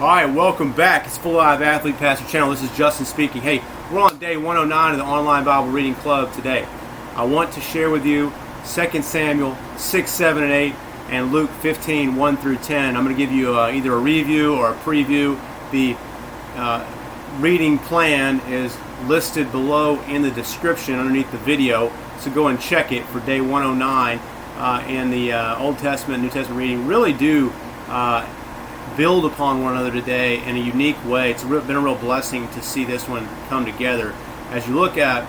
All right, welcome back. It's Full Live Athlete Pastor Channel. This is Justin speaking. Hey, we're on day 109 of the Online Bible Reading Club today. I want to share with you 2 Samuel 6, 7, and 8, and Luke 15, 1 through 10. I'm going to give you either a review or a preview. The reading plan is listed below in the description underneath the video, so go and check it for day 109. And the Old Testament and New Testament reading really do build upon one another today in a unique way. It's been a real blessing to see this one come together as you look at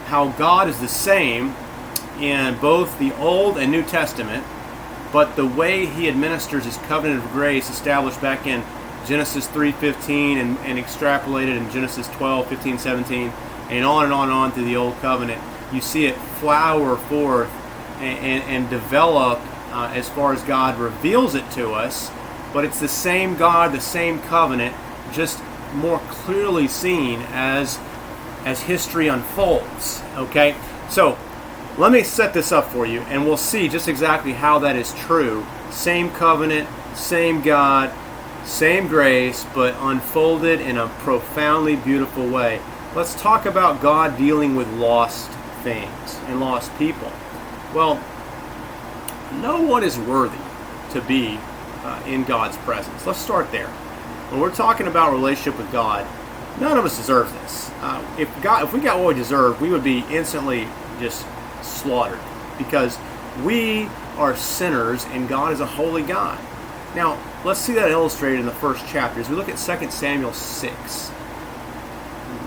how God is the same in both the Old and New Testament, but the way He administers His covenant of grace established back in Genesis 3:15 and extrapolated in Genesis 12:15, 17, and on and on and on through the Old Covenant. You see it flower forth and develop as far as God reveals it to us, but it's the same God, the same covenant, just more clearly seen as history unfolds. Okay, so let me set this up for you, and we'll see just exactly how that is true. Same covenant, same God, same grace, but unfolded in a profoundly beautiful way. Let's talk about God dealing with lost things and lost people. Well, no one is worthy to be in God's presence. Let's start there. When we're talking about relationship with God, none of us deserve this. If we got what we deserve, we would be instantly just slaughtered, because we are sinners and God is a holy God. Now, let's see that illustrated in the first chapter. As we look at 2 Samuel 6,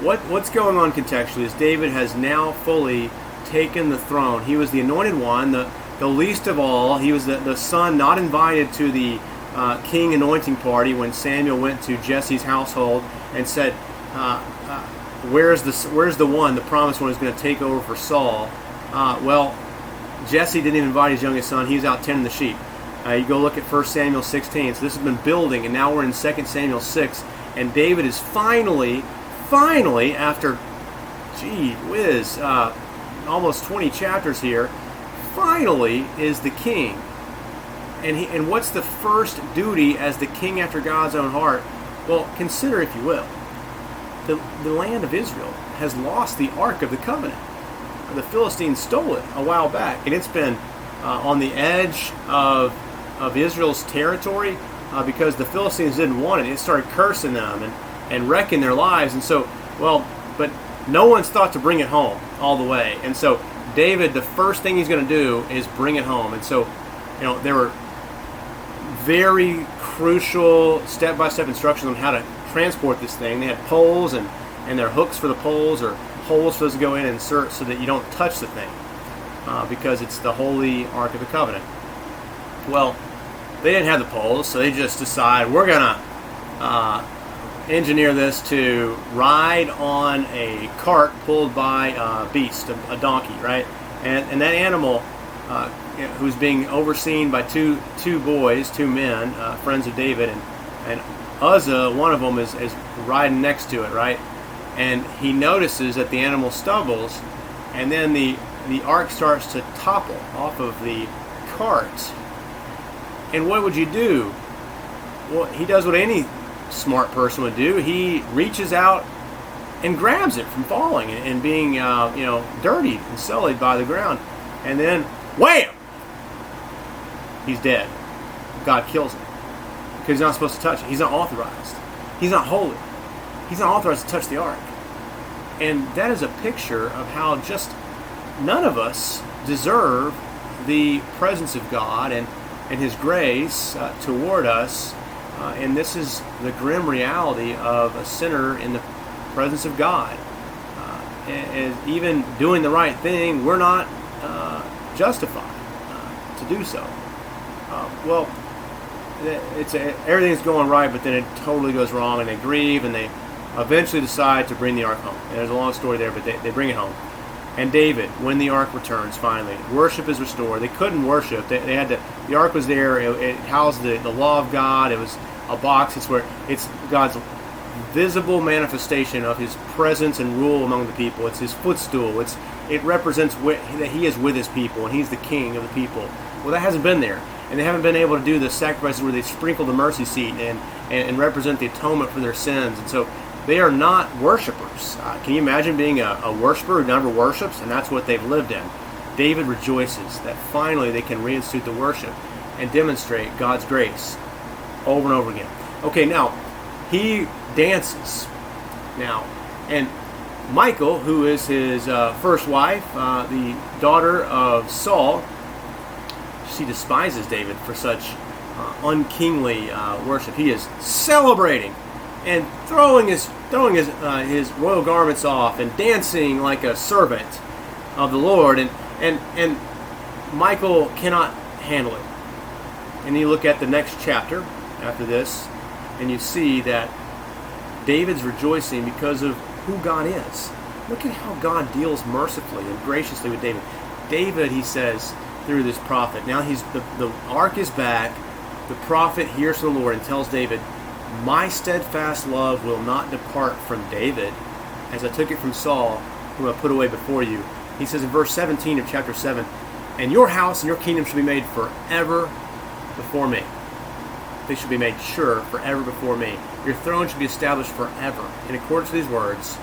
what's going on contextually is David has now fully taken the throne. He was the anointed one, the least of all. He was the son not invited to the king anointing party when Samuel went to Jesse's household and said, where's the one, the promised one, who's going to take over for Saul? Well, Jesse didn't even invite his youngest son. He was out tending the sheep. You go look at 1 Samuel 16. So this has been building, and now we're in 2 Samuel 6, and David is finally, after, almost 20 chapters here, finally is the king. And what's the first duty as the king after God's own heart? Well, consider, if you will, the land of Israel has lost the Ark of the Covenant. The Philistines stole it a while back, and it's been on the edge of Israel's territory because the Philistines didn't want it. It started cursing them and wrecking their lives. And so, but no one's thought to bring it home all the way. And so David, the first thing he's going to do is bring it home. And so, there were very crucial step-by-step instructions on how to transport this thing. They had poles and their hooks for the poles, or holes for those to go in and insert so that you don't touch the thing because it's the holy Ark of the Covenant. Well, they didn't have the poles, so they just decided, we're going to engineer this to ride on a cart pulled by a beast, a donkey, right? And that animal, who's being overseen by two men, friends of David, and Uzzah, one of them, is riding next to it, right? And he notices that the animal stumbles, and then the ark starts to topple off of the cart. And what would you do? Well, he does what any smart person would do. He reaches out and grabs it from falling and being, dirtied and sullied by the ground. And then, wham! He's dead. God kills him because he's not supposed to touch it. He's not authorized. He's not holy. He's not authorized to touch the ark. And that is a picture of how just none of us deserve the presence of God and His grace toward us. And this is the grim reality of a sinner in the presence of God. And even doing the right thing, we're not justified to do so. Everything's going right, but then it totally goes wrong, and they grieve, and they eventually decide to bring the ark home. And there's a long story there, but they bring it home. And David, when the ark returns finally, worship is restored. They couldn't worship. They had to. The ark was there. It housed the law of God. It was a box. It's God's visible manifestation of His presence and rule among the people. It's His footstool. It represents that He is with His people and He's the King of the people. Well, that hasn't been there. and they haven't been able to do the sacrifices where they sprinkle the mercy seat and represent the atonement for their sins. And so they are not worshipers. Can you imagine being a worshiper who never worships? And that's what they've lived in. David rejoices that finally they can reinstitute the worship and demonstrate God's grace over and over again. Okay, now, he dances. Now, and Michal, who is his first wife, the daughter of Saul, she despises David for such unkingly worship. He is celebrating and throwing his royal garments off and dancing like a servant of the Lord. And Michal cannot handle it. And you look at the next chapter after this, and you see that David's rejoicing because of who God is. Look at how God deals mercifully and graciously with David. David, he says, through this prophet, now the ark is back. The prophet hears from the Lord and tells David, my steadfast love will not depart from David, as I took it from Saul, whom I put away before you. He says in verse 17 of chapter 7, and your house and your kingdom shall be made forever before me. They shall be made sure forever before me. Your throne shall be established forever. In accordance with these words,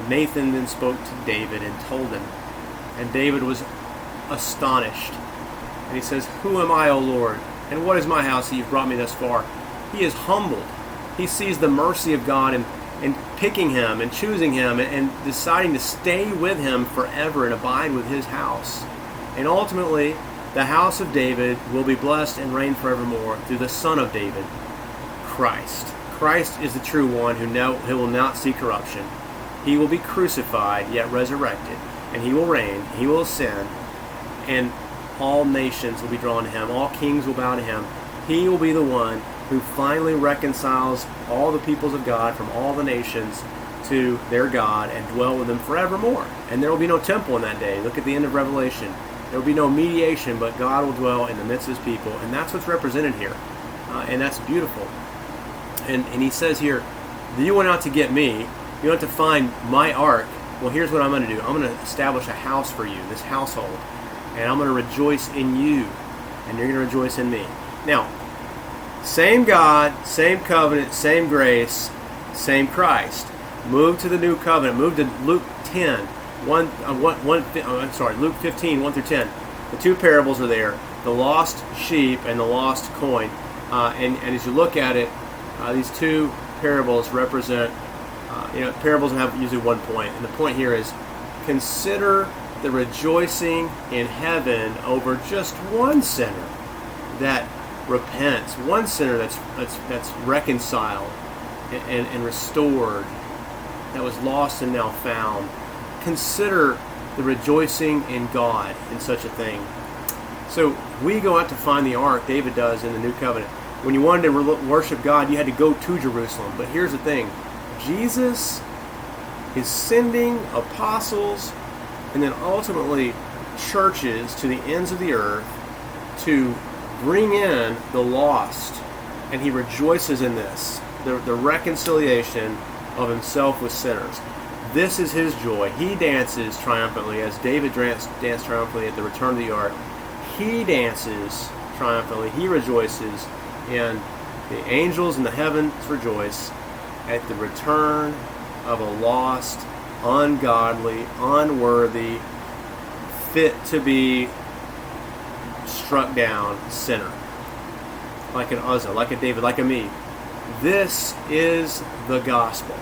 Nathan then spoke to David and told him. And David was astonished. And he says, who am I, O Lord? And what is my house that you've brought me thus far? He is humbled. He sees the mercy of God in picking him and choosing him and deciding to stay with him forever and abide with his house. And ultimately, the house of David will be blessed and reign forevermore through the Son of David, Christ. Christ is the true one who will not see corruption. He will be crucified, yet resurrected, and he will reign, he will ascend, and all nations will be drawn to him. All kings will bow to him. He will be the one who finally reconciles all the peoples of God from all the nations to their God and dwell with them forevermore. And there will be no temple in that day. Look at the end of Revelation. There will be no mediation, but God will dwell in the midst of his people. And that's what's represented here. And that's beautiful. And he says here, you went out to get me. You went to find my ark. Well, here's what I'm going to do. I'm going to establish a house for you, this household. And I'm going to rejoice in you. And you're going to rejoice in me. Now, same God, same covenant, same grace, same Christ. Move to the new covenant. Move to Luke 10. Luke 15, 1 through 10. The two parables are there, the lost sheep and the lost coin. And as you look at it, these two parables represent, parables have usually one point. And the point here is, consider the rejoicing in heaven over just one sinner that repents, one sinner that's reconciled and restored, that was lost and now found. Consider the rejoicing in God in such a thing. So we go out to find the ark, David does in the New Covenant. When you wanted to worship God, you had to go to Jerusalem. But here's the thing. Jesus is sending apostles and then ultimately churches to the ends of the earth to bring in the lost. And he rejoices in this, the reconciliation of himself with sinners. This is his joy. He dances triumphantly as David danced triumphantly at the return of the ark. He dances triumphantly. He rejoices, and the angels in the heavens rejoice at the return of a lost, ungodly, unworthy, fit to be struck down sinner. Like an Uzzah, like a David, like a me. This is the gospel.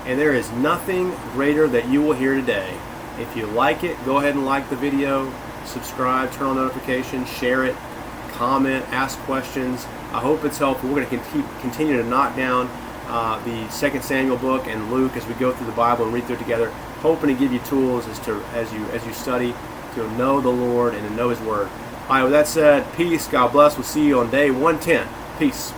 And there is nothing greater that you will hear today. If you like it, go ahead and like the video, subscribe, turn on notifications, share it, comment, ask questions. I hope it's helpful. We're going to continue to knock down the 2 Samuel book and Luke as we go through the Bible and read through it together, hoping to give you tools as you study to know the Lord and to know his word. All right, with that said, peace, God bless. We'll see you on day 110. Peace.